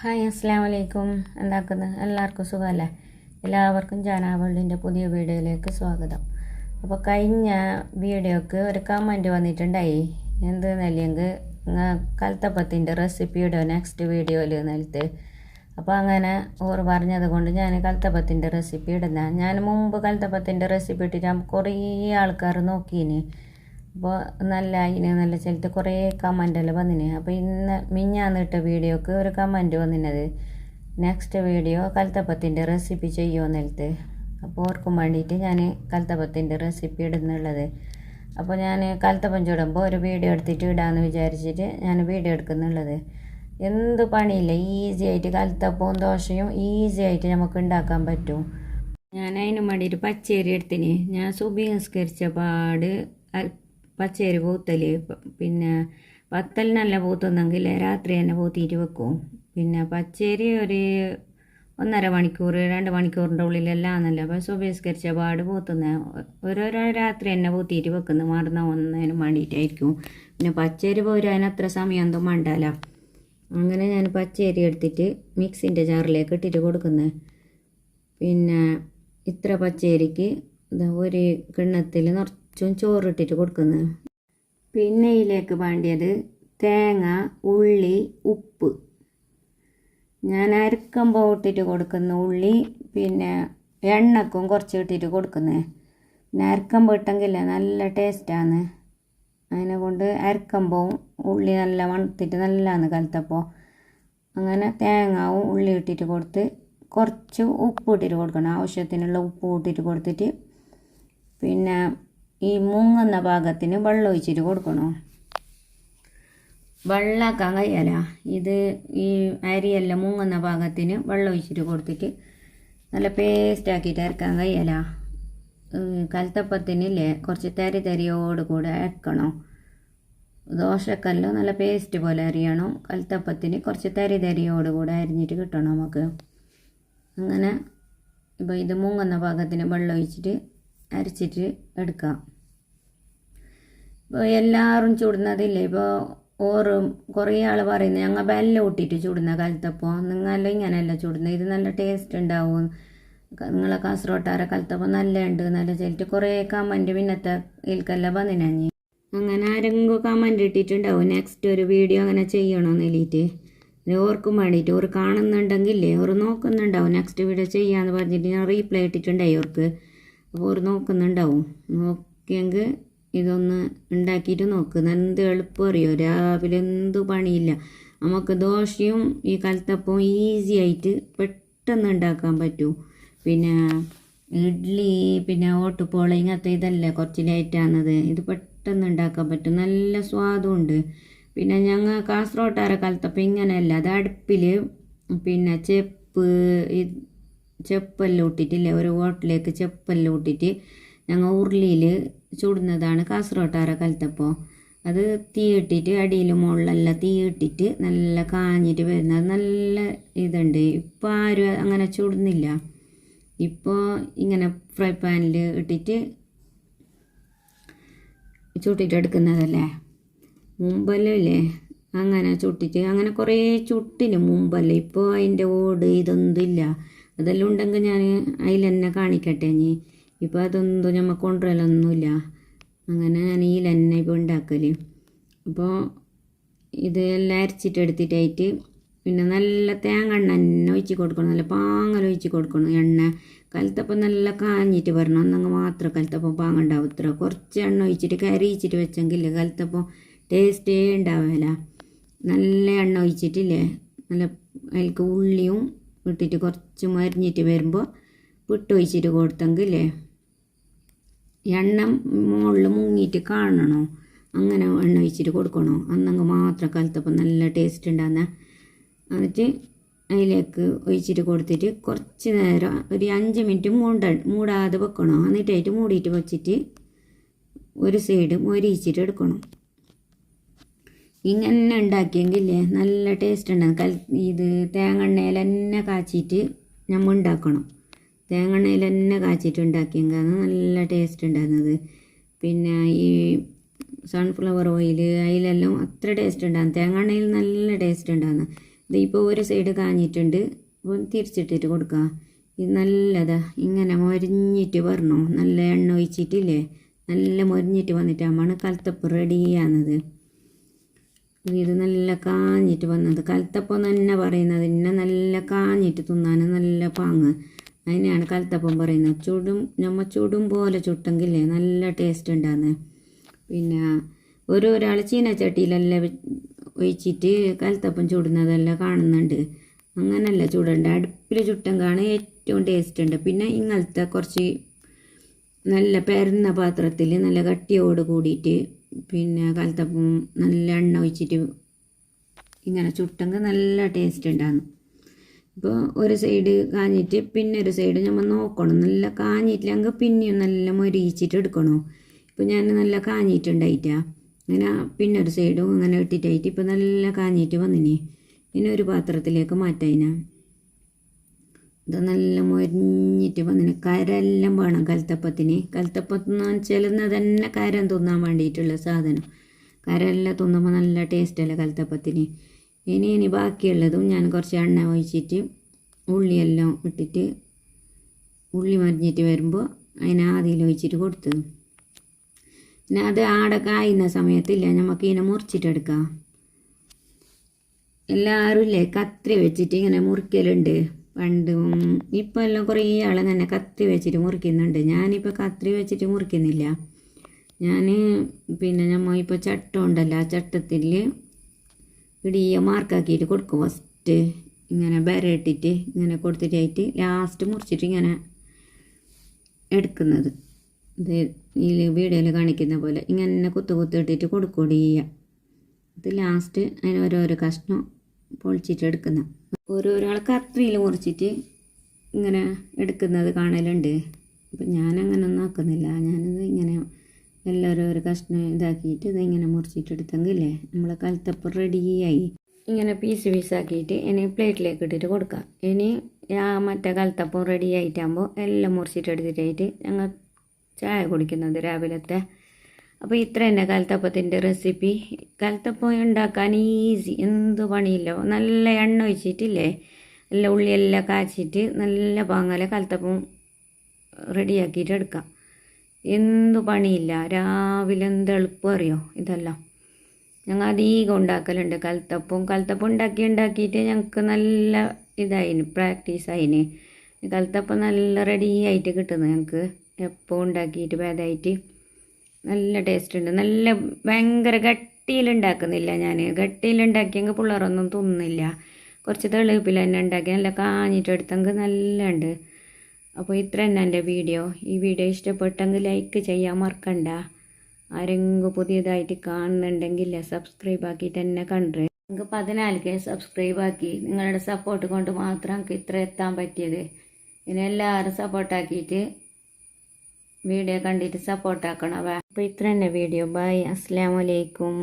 Hi അസ്സാം വലൈക്കും. എന്താക്കുന്നത്? എല്ലാവർക്കും സുഖമല്ലേ? എല്ലാവർക്കും ജാനാ വേൾഡിൻ്റെ പുതിയ വീഡിയോയിലേക്ക് സ്വാഗതം. അപ്പോൾ കഴിഞ്ഞ വീഡിയോക്ക് ഒരു കമൻറ്റ് വന്നിട്ടുണ്ടായി, എന്തെന്നല്ലെങ്കിൽ കൽത്തപ്പത്തിൻ്റെ റെസിപ്പി ഇടുക നെക്സ്റ്റ് വീഡിയോയിൽ നിലത്ത്. അപ്പോൾ അങ്ങനെ ഓർ പറഞ്ഞത് കൊണ്ട് ഞാൻ കൽത്തപ്പത്തിൻ്റെ റെസിപ്പി ഇടുന്ന. ഞാൻ മുമ്പ് കൽത്തപ്പത്തിൻ്റെ റെസിപ്പി ഇട്ടിട്ട് കുറേ ആൾക്കാർ നോക്കീന്. അപ്പോൾ നല്ല സ്ഥലത്ത് കുറേ കമൻറ്റെല്ലാം വന്നിന്. അപ്പോൾ മിഞ്ഞാന്നിട്ട വീഡിയോക്ക് ഒരു കമൻറ്റ് വന്നിനത്, നെക്സ്റ്റ് വീഡിയോ കൽത്തപ്പത്തിൻ്റെ റെസിപ്പി ചെയ്യുമോ നിലത്ത്. അപ്പോൾ ഓർക്കും വേണ്ടിയിട്ട് ഞാൻ കൽത്തപ്പത്തിൻ്റെ റെസിപ്പി ഇടുന്നുള്ളത്. അപ്പോൾ ഞാൻ കൽത്തപ്പം ചുടുമ്പോൾ ഒരു വീഡിയോ എടുത്തിട്ട് ഇടാമെന്ന് വിചാരിച്ചിട്ട് ഞാൻ വീഡിയോ എടുക്കുന്നുള്ളത്. എന്ത് പണിയില്ല, ഈസി ആയിട്ട് കൽത്തപ്പവും ദോശയും ഈസി ആയിട്ട് നമുക്ക് ഉണ്ടാക്കാൻ പറ്റും. ഞാൻ അതിന് വേണ്ടിയിട്ട് പച്ചരി എടുത്തിന്. ഞാൻ സുബി നിസ്കരിച്ച പാട് പച്ചരി പൂത്തല്, പിന്നെ പത്തലിനല്ല പൂത്തുന്നെങ്കിൽ രാത്രി തന്നെ പൂത്തിയിട്ട് വെക്കും. പിന്നെ പച്ചരി ഒരു 1.5 മണിക്കൂർ 2 മണിക്കൂറിൻ്റെ ഉള്ളിലെല്ലാം ആണല്ലോ. അപ്പോൾ സുബഹിസ്കരിച്ച പാട് പൂത്തുന്ന ഓരോരോ രാത്രി തന്നെ പൂത്തിയിട്ട് വെക്കുന്നത് മറന്ന ഒന്നതിന് വേണ്ടിയിട്ടായിരിക്കും. പിന്നെ പച്ചരി പോരും, അതിനത്ര സമയം ഒന്നും വേണ്ടല്ലോ. അങ്ങനെ ഞാൻ പച്ചരി എടുത്തിട്ട് മിക്സിൻ്റെ ജാറിലേക്ക് ഇട്ടിട്ട് കൊടുക്കുന്നത്. പിന്നെ ഇത്ര പച്ചരിക്ക് ഒരു കിണ്ണത്തിൽ നിറച്ചും ചോറിട്ടിട്ട് കൊടുക്കുന്നത്. പിന്നെ ഇതിലേക്ക് വേണ്ടിയത് തേങ്ങ, ഉള്ളി, ഉപ്പ്. ഞാൻ അരക്കുമ്പോൾ ഇട്ടിട്ട് കൊടുക്കുന്ന ഉള്ളി, പിന്നെ എണ്ണക്കും കുറച്ച് ഇട്ടിട്ട് കൊടുക്കുന്നത്. പിന്നെ അരക്കുമ്പോൾ ഇട്ടെങ്കിൽ നല്ല ടേസ്റ്റാണ്. അതിനെ കൊണ്ട് അരക്കുമ്പോൾ ഉള്ളി നല്ല മണത്തിട്ട് നല്ലതാണ് കലത്തപ്പോൾ. അങ്ങനെ തേങ്ങാവും ഉള്ളി ഇട്ടിട്ട് കൊടുത്ത് കുറച്ച് ഉപ്പ് ഇട്ടിട്ട് കൊടുക്കണം, ആവശ്യത്തിനുള്ള ഉപ്പ് ഇട്ടിട്ട് കൊടുത്തിട്ട് പിന്നെ ഈ മുങ്ങുന്ന ഭാഗത്തിന് വെള്ളം ഒഴിച്ചിട്ട് കൊടുക്കണം. വെള്ളമാക്കാൻ കഴിയല, ഇത് ഈ അരിയെല്ലാം മുങ്ങുന്ന ഭാഗത്തിന് വെള്ളം ഒഴിച്ചിട്ട് കൊടുത്തിട്ട് നല്ല പേസ്റ്റ് ആക്കിയിട്ട് അരക്കാൻ കഴിയല. കൽത്തപ്പത്തിനില്ലേ കുറച്ച് തരിയോട് കൂടെ അരക്കണം. ദോശക്കല്ലോ നല്ല പേസ്റ്റ് പോലെ അരിയണം, കൽത്തപ്പത്തിന് കുറച്ച് തരിയോട് കൂടെ അരിഞ്ഞിട്ട് കിട്ടണം നമുക്ക്. അങ്ങനെ ഇപ്പോൾ ഇത് മുങ്ങുന്ന ഭാഗത്തിന് വെള്ളം ഒഴിച്ചിട്ട് അരച്ചിട്ട് എടുക്കാം. ഇപ്പോൾ എല്ലാവരും ചുടുന്നതില്ലേ, ഇപ്പോൾ ഓറും കുറേ ആൾ പറയുന്നത് ഞങ്ങൾ വെല്ലം ഇട്ടിട്ട് ചുടുന്ന കലത്തപ്പോൾ, നിങ്ങളെല്ലാം ഇങ്ങനെയല്ല ചുടുന്നത്, ഇത് നല്ല ടേസ്റ്റ് ഉണ്ടാവും, നിങ്ങളെ കാസർഗോട്ടാരെ കലത്തപ്പോൾ നല്ല ഉണ്ട് നല്ല ചെല്ലിട്ട് കുറേ കമൻറ്റ് പിന്നത്തെ ഇതിൽക്കെല്ലാം വന്നിനഞ്ഞ്. അങ്ങനെ ആരെങ്കിലും കമൻറ്റ് ഇട്ടിട്ടുണ്ടാവും നെക്സ്റ്റ് ഒരു വീഡിയോ അങ്ങനെ ചെയ്യണമെന്ന് എല്ലിയിട്ട്. ഓർക്കും വേണ്ടിയിട്ട് ഓർ കാണുന്നുണ്ടെങ്കിലേ ഓർ നോക്കുന്നുണ്ടാവും നെക്സ്റ്റ് വീഡിയോ ചെയ്യാമെന്ന് പറഞ്ഞിട്ട് ഞാൻ റീപ്ലൈ ഇട്ടിട്ടുണ്ടായി ഓർക്ക്. അപ്പോൾ ഓർ നോക്കുന്നുണ്ടാവും. നോക്കിയെങ്കിൽ ഇതൊന്ന് ഉണ്ടാക്കിയിട്ട് നോക്ക്, എന്ത് എളുപ്പം അറിയോ. രാവിലെ എന്ത് പണിയില്ല, നമുക്ക് ദോശയും ഈ കലത്തപ്പവും ഈസി ആയിട്ട് പെട്ടെന്ന് ഉണ്ടാക്കാൻ പറ്റും. പിന്നെ ഇഡ്ഡലി പിന്നെ ഓട്ടുപോള ഇങ്ങനത്തെ ഇതല്ലേ കുറച്ച് ലേറ്റാണത്, ഇത് പെട്ടെന്ന് ഉണ്ടാക്കാൻ പറ്റും, നല്ല സ്വാദുണ്ട്. പിന്നെ ഞങ്ങൾ കാസർഗോട്ടാരെ കലത്തപ്പം ഇങ്ങനെയല്ല, അത് അടുപ്പിൽ പിന്നെ ചെപ്പെല്ലാം ഇട്ടിട്ടില്ലേ, ഒരു ഹോട്ടലിലേക്ക് ചെപ്പെല്ലാം ഇട്ടിട്ട് ഞങ്ങൾ ഉരുളിയിൽ ചുടുന്നതാണ് കാസർഗോട്ടാര കലത്തപ്പോൾ. അത് തീ ഇട്ടിട്ട് അടിയിൽ മുകളിലെല്ലാം തീ ഇട്ടിട്ട് നല്ല കാഞ്ഞിട്ട് വരുന്നത് നല്ല ഇതുണ്ട്. ഇപ്പോൾ ആരും അങ്ങനെ ചുടുന്നില്ല, ഇപ്പോൾ ഇങ്ങനെ ഫ്രൈ പാനിൽ ഇട്ടിട്ട് ചുട്ടിട്ടെടുക്കുന്നതല്ലേ. മുമ്പെല്ലാം ഇല്ലേ അങ്ങനെ ചുട്ടിട്ട് അങ്ങനെ കുറേ ചുട്ടിന് മുമ്പല്ലേ. ഇപ്പോൾ അതിൻ്റെ ഓട് ഇതൊന്നും ഇല്ല, അതെല്ലാം ഉണ്ടെങ്കിൽ ഞാൻ അതിൽ തന്നെ കാണിക്കട്ടെ. ഇനി ഇപ്പോൾ അതൊന്നും നമ്മൾ കൊണ്ടുവരലൊന്നുമില്ല. അങ്ങനെ ഞാൻ ഇതിൽ തന്നെ ഇപ്പോൾ ഉണ്ടാക്കൽ. അപ്പോൾ ഇതെല്ലാം അരച്ചിട്ടെടുത്തിട്ടായിട്ട് പിന്നെ നല്ല തേങ്ങ എണ്ണ തന്നെ ഒഴിച്ച് കൊടുക്കണം, നല്ല പാങ്ങലൊഴിച്ച് കൊടുക്കണം എണ്ണ. കലത്തപ്പം നല്ല കാഞ്ഞിട്ട് വരണം, എന്നങ്ങ് മാത്രം കലത്തപ്പം പാങ്ങുണ്ടാവും. ഇത്ര കുറച്ച് എണ്ണ ഒഴിച്ചിട്ട് കരിയിച്ചിട്ട് വെച്ചെങ്കിൽ കലത്തപ്പം ടേസ്റ്റേ ഉണ്ടാവില്ല. നല്ല എണ്ണ ഒഴിച്ചിട്ടില്ലേ നല്ല അതിലേക്ക് ഉള്ളിയും ഇട്ടിട്ട് കുറച്ച് മരിഞ്ഞിട്ട് വരുമ്പോൾ വിട്ടൊഴിച്ചിട്ട് കൊടുത്തെങ്കിലേ എണ്ണ മുകളിൽ മുങ്ങിയിട്ട് കാണണോ, അങ്ങനെ എണ്ണ ഒഴിച്ചിട്ട് കൊടുക്കണോ, അന്നങ്ങ് മാത്രം കലത്തപ്പം നല്ല ടേസ്റ്റ് ഉണ്ടാകുന്ന. എന്നിട്ട് അതിലേക്ക് ഒഴിച്ചിട്ട് കൊടുത്തിട്ട് കുറച്ച് നേരം ഒരു 5 മിനിറ്റ് മൂടാതെ വെക്കണം. എന്നിട്ടായിട്ട് മൂടിയിട്ട് വെച്ചിട്ട് ഒരു സൈഡ് മൊരിയിച്ചിട്ട് എടുക്കണം. ഇങ്ങനെ ഉണ്ടാക്കിയെങ്കിലേ നല്ല ടേസ്റ്റ് ഉണ്ടാകും. ഇത് തേങ്ങ തന്നെ കാച്ചിട്ട് നമ്മൾ ഉണ്ടാക്കണം. തേങ്ങ തന്നെ കാച്ചിട്ട് ഉണ്ടാക്കിയെങ്കിലാണ് നല്ല ടേസ്റ്റ് ഉണ്ടാകുന്നത്. പിന്നെ ഈ സൺഫ്ലവർ ഓയിൽ അതിലെല്ലാം അത്ര ടേസ്റ്റ് ഉണ്ടാകും, തേങ്ങ നല്ല ടേസ്റ്റ് ഉണ്ടാകുന്നത്. ഇതിപ്പോൾ ഒരു സൈഡ് കാഞ്ഞിട്ടുണ്ട്. അപ്പം തിരിച്ചിട്ടിട്ട് കൊടുക്കുക. ഇത് നല്ലതാ ഇങ്ങനെ മൊരിഞ്ഞിട്ട് വരണോ, നല്ല എണ്ണ ഒഴിച്ചിട്ടില്ലേ, നല്ല മൊരിഞ്ഞിട്ട് വന്നിട്ടാകുമ്പോഴാണ് കലത്തപ്പം റെഡിയാകുന്നത്. ഇത് നല്ല കാഞ്ഞിട്ട് വന്നത് കലത്തപ്പം തന്നെ പറയുന്നത്. പിന്നെ നല്ല കാഞ്ഞിട്ട് തിന്നാൻ നല്ല പാങ്ങ്, അതിനെയാണ് കലത്തപ്പം പറയുന്നത്. ചുടും പോലെ ചുട്ടെങ്കിലേ നല്ല ടേസ്റ്റ് ഉണ്ടാകുന്നത്. പിന്നെ ഒരാൾ ചീനച്ചട്ടിയിലെല്ലാം ഒഴിച്ചിട്ട് കലത്തപ്പം ചുടുന്നതെല്ലാം കാണുന്നുണ്ട്. അങ്ങനെയല്ല ചുടണ്ട, അടുപ്പിൽ ചുട്ടെങ്കാണ് ഏറ്റവും ടേസ്റ്റ് ഉണ്ട്. പിന്നെ ഇങ്ങനത്തെ കുറച്ച് നല്ല പരന്ന പാത്രത്തിൽ നല്ല കട്ടിയോട് കൂടിയിട്ട് പിന്നെ കലത്തപ്പം നല്ല എണ്ണ ഒഴിച്ചിട്ട് ഇങ്ങനെ ചുട്ടെങ്കിൽ നല്ല ടേസ്റ്റ് ഉണ്ടാകുന്നു. ഇപ്പോൾ ഒരു സൈഡ് കാഞ്ഞിട്ട് പിന്നെ ഒരു സൈഡ് നമ്മൾ നോക്കണം. നല്ല കാഞ്ഞിട്ടില്ലെങ്കിൽ പിന്നെയും നല്ല മൊരിയിച്ചിട്ട് എടുക്കണോ. ഇപ്പോൾ ഞാൻ നല്ല കാഞ്ഞിട്ടുണ്ടായിട്ടാ അങ്ങനെ പിന്നെ ഒരു സൈഡും അങ്ങനെ ഇട്ടിട്ടായിട്ട് ഇപ്പോൾ നല്ല കാഞ്ഞിട്ട് വന്നിനി. ഇനി ഒരു പാത്രത്തിലേക്ക് മാറ്റായിനാ. ഇത് നല്ല മൊരിഞ്ഞിട്ട് വന്നിന്. കരെല്ലാം വേണം കലത്തപ്പത്തിന്. കലത്തപ്പത്തിന് ചെല്ലുന്നത് തന്നെ കരം തിന്നാൻ വേണ്ടിയിട്ടുള്ള സാധനം. കരെല്ലാം തിന്നുമ്പോൾ നല്ല ടേസ്റ്റല്ലേ കലത്തപ്പത്തിന്. ഇനി ബാക്കിയുള്ളതും ഞാൻ കുറച്ച് എണ്ണ ഒഴിച്ചിട്ട് ഉള്ളിയെല്ലാം ഇട്ടിട്ട് ഉള്ളി മരിഞ്ഞിട്ട് വരുമ്പോൾ അതിനെ ആദ്യം ഒഴിച്ചിട്ട് കൊടുത്തു. പിന്നെ അത് ആടെ കായുന്ന സമയത്തില്ല നമുക്ക് ഇതിനെ മുറിച്ചിട്ടെടുക്കാം. എല്ലാവരും ഇല്ലേ കത്രി വെച്ചിട്ട് ഇങ്ങനെ മുറിക്കലുണ്ട് പണ്ട്. ഇപ്പം എല്ലാം കുറേ ആളങ്ങനെ കത്രി വെച്ചിട്ട് മുറിക്കുന്നുണ്ട്. ഞാനിപ്പോൾ കത്രി വെച്ചിട്ട് മുറിക്കുന്നില്ല. ഞാൻ പിന്നെ നമ്മൾ ഇപ്പോൾ ചട്ടം ഉണ്ടല്ലോ, ആ ചട്ടത്തിൽ ഇടിയ മാർക്കാക്കിയിട്ട് കൊടുക്കും. ഫസ്റ്റ് ഇങ്ങനെ ബരട്ടിട്ട് ഇങ്ങനെ കൊടുത്തിട്ടായിട്ട് ലാസ്റ്റ് മുറിച്ചിട്ട് ഇങ്ങനെ എടുക്കുന്നത്. ഇത് ഈ വീഡിയോയിൽ കാണിക്കുന്ന പോലെ ഇങ്ങനെ കുത്തിട്ടിട്ട് കൊടുക്കൂടി ചെയ്യുക. ഇത് ലാസ്റ്റ് അതിന് ഓരോരോ കഷ്ണം പൊളിച്ചിട്ട് എടുക്കുന്ന. ഓരോരാൾ കത്രിയിൽ മുറിച്ചിട്ട് ഇങ്ങനെ എടുക്കുന്നത് കാണലുണ്ട്. അപ്പം ഞാനങ്ങനൊന്നും ആക്കുന്നില്ല. ഞാനിത് ഇങ്ങനെ എല്ലാവരും കഷ്ണം ഇതാക്കിയിട്ട് ഇതിങ്ങനെ മുറിച്ചിട്ട് എടുത്തെങ്കിലേ നമ്മളെ കലത്തപ്പം റെഡിയായി. ഇങ്ങനെ പീസാക്കിയിട്ട് ഇനി പ്ലേറ്റിലേക്ക് ഇട്ടിട്ട് കൊടുക്കാം. ഇനി മറ്റേ കലത്തപ്പം റെഡി ആയിട്ടാകുമ്പോൾ എല്ലാം മുറിച്ചിട്ട് എടുത്തിട്ടായിട്ട് ഞങ്ങൾ ചായ കുടിക്കുന്നത് രാവിലത്തെ. അപ്പോൾ ഇത്ര തന്നെ കലത്തപ്പത്തിൻ്റെ റെസിപ്പി. കലത്തപ്പം ഉണ്ടാക്കാൻ ഈസി, എന്ത് പണിയില്ല. നല്ല എണ്ണ ഒഴിച്ചിട്ടില്ലേ, നല്ല ഉള്ളിയെല്ലാം കാച്ചിട്ട് നല്ല പാങ്ങല കലത്തപ്പം റെഡിയാക്കിയിട്ട് എടുക്കാം. എന്തു പണിയില്ല. രാവിലെ എന്ത് എളുപ്പം അറിയോ ഇതെല്ലാം. ഞങ്ങൾ അധികം ഉണ്ടാക്കലുണ്ട് കലത്തപ്പം ഉണ്ടാക്കിയിട്ട് ഞങ്ങൾക്ക് നല്ല ഇതായിന്, പ്രാക്ടീസായിന്. കലത്തപ്പം നല്ല റെഡി ആയിട്ട് കിട്ടുന്നു ഞങ്ങൾക്ക്. എപ്പോൾ ഉണ്ടാക്കിയിട്ട് ഭേദമായിട്ട് നല്ല ടേസ്റ്റ് ഉണ്ട്. നല്ല ഭയങ്കര ഗട്ടിയിലുണ്ടാക്കുന്നില്ല ഞാൻ. ഗട്ടിയിലുണ്ടാക്കിയെങ്കിൽ പിള്ളേരൊന്നും തിന്നില്ല. കുറച്ച് തെളിപ്പിൽ തന്നെ ഉണ്ടാക്കി നല്ല കാഞ്ഞിട്ട് എടുത്തെങ്കിൽ നല്ല ഉണ്ട്. അപ്പോൾ ഇത്ര തന്നെ എൻ്റെ വീഡിയോ. ഈ വീഡിയോ ഇഷ്ടപ്പെട്ടെങ്കിൽ ലൈക്ക് ചെയ്യാൻ മറക്കണ്ട. ആരെങ്കിലും പുതിയതായിട്ട് കാണുന്നുണ്ടെങ്കിൽ സബ്സ്ക്രൈബ് ആക്കിയിട്ട് തന്നെ കണ്ടേ. നിങ്ങൾക്ക് 14K സബ്സ്ക്രൈബ് ആക്കി. നിങ്ങളുടെ സപ്പോർട്ട് കൊണ്ട് മാത്രം നമുക്ക് ഇത്ര എത്താൻ പറ്റിയത്. ഇനി എല്ലാവരും സപ്പോർട്ടാക്കിയിട്ട് വീഡിയോ കണ്ടിട്ട് സപ്പോർട്ടാക്കണം. അപ്പോൾ ഇത്ര തന്നെ വീഡിയോ. ബൈ. അസ്സലാമു അലൈക്കും.